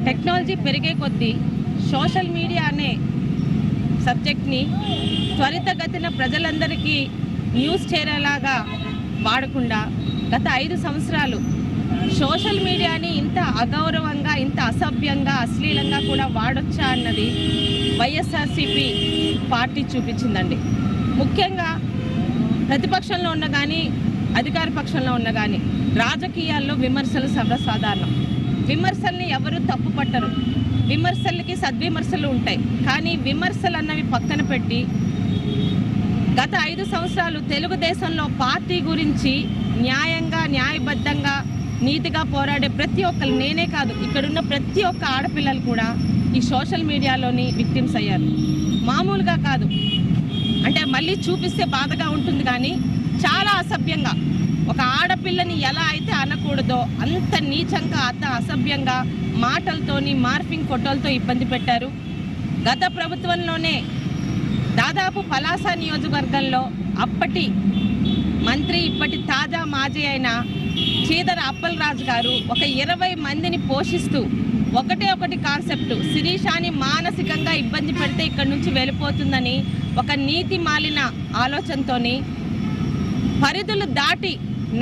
Technology పెరిగే కొద్దీ social media అనే సబ్జెక్ట్ని త్వరితగతిన ప్రజలందరికీ న్యూస్ చేరేలాగా వాడకుండా గత 5 సంవత్సరాలు సోషల్ మీడియాని ఇంత అగౌరవంగా, ఇంత అసభ్యంగా, అశ్లీలంగా కూడా వాడొచ్చా అన్నది వైఎస్ఆర్సీపీ పార్టీ చూపించిందండి. ముఖ్యంగా ప్రతిపక్షంలో ఉన్న కానీ అధికార పక్షంలో ఉన్న కానీ రాజకీయాల్లో విమర్శలు సర్వసాధారణం. విమర్శల్ని ఎవరు తప్పు పట్టరు. విమర్శలకి సద్విమర్శలు ఉంటాయి. కానీ విమర్శలు అన్నవి పక్కన పెట్టి గత 5 సంవత్సరాలు తెలుగుదేశంలో పార్టీ గురించి న్యాయంగా, న్యాయబద్ధంగా, నీతిగా పోరాడే ప్రతి ఒక్కరు, నేనే కాదు ఇక్కడున్న ప్రతి ఒక్క ఆడపిల్లలు కూడా ఈ సోషల్ మీడియాలోని విక్టిమ్స్ అయ్యారు. మామూలుగా కాదు, అంటే మళ్ళీ చూపిస్తే బాధగా ఉంటుంది కానీ చాలా అసభ్యంగా, ఒక ఆడపిల్లని ఎలా అయితే అనకూడదో అంత నీచంగా, అంత అసభ్యంగా మాటలతోని, మార్ఫింగ్ ఫోటోలతో ఇబ్బంది పెట్టారు. గత ప్రభుత్వంలోనే దాదాపు పలాస నియోజకవర్గంలో అప్పటి మంత్రి, ఇప్పటి తాజా మాజీ అయిన చీదర అప్పలరాజు గారు ఒక 20 మందిని పోషిస్తూ ఒకటి కాన్సెప్ట్, శిరీషాని మానసికంగా ఇబ్బంది పెడితే ఇక్కడి నుంచి వెళ్ళిపోతుందని ఒక నీతి మాలిన ఆలోచనతోని పరిధులు దాటి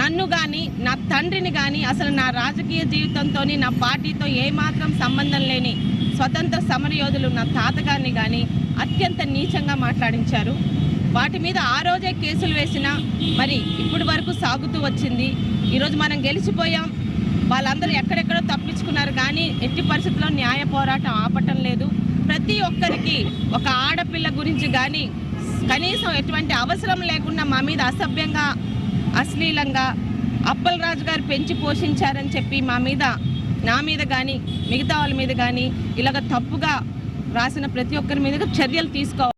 నన్ను కానీ, నా తండ్రిని కానీ, అసలు నా రాజకీయ జీవితంతో, నా పార్టీతో ఏమాత్రం సంబంధం లేని స్వతంత్ర సమరయోధులు నా తాతగారిని కానీ అత్యంత నీచంగా మాట్లాడించారు. వాటి మీద ఆ రోజే కేసులు వేసినా మరి ఇప్పటి వరకు సాగుతూ వచ్చింది. ఈరోజు మనం గెలిచిపోయాం. వాళ్ళందరూ ఎక్కడెక్కడో తప్పించుకున్నారు కానీ ఎట్టి పరిస్థితుల్లో న్యాయ పోరాటం ఆపటం లేదు. ప్రతి ఒక్కరికి ఒక ఆడపిల్ల గురించి కానీ కనీసం ఎటువంటి అవసరం లేకుండా మా మీద అసభ్యంగా, అశ్లీలంగా అప్పలరాజు గారు పెంచి పోషించారని చెప్పి మా మీద, నా మీద కానీ మిగతా వాళ్ళ మీద కానీ ఇలాగ తప్పుగా రాసిన ప్రతి ఒక్కరి మీద చర్యలు తీసుకోవాలి.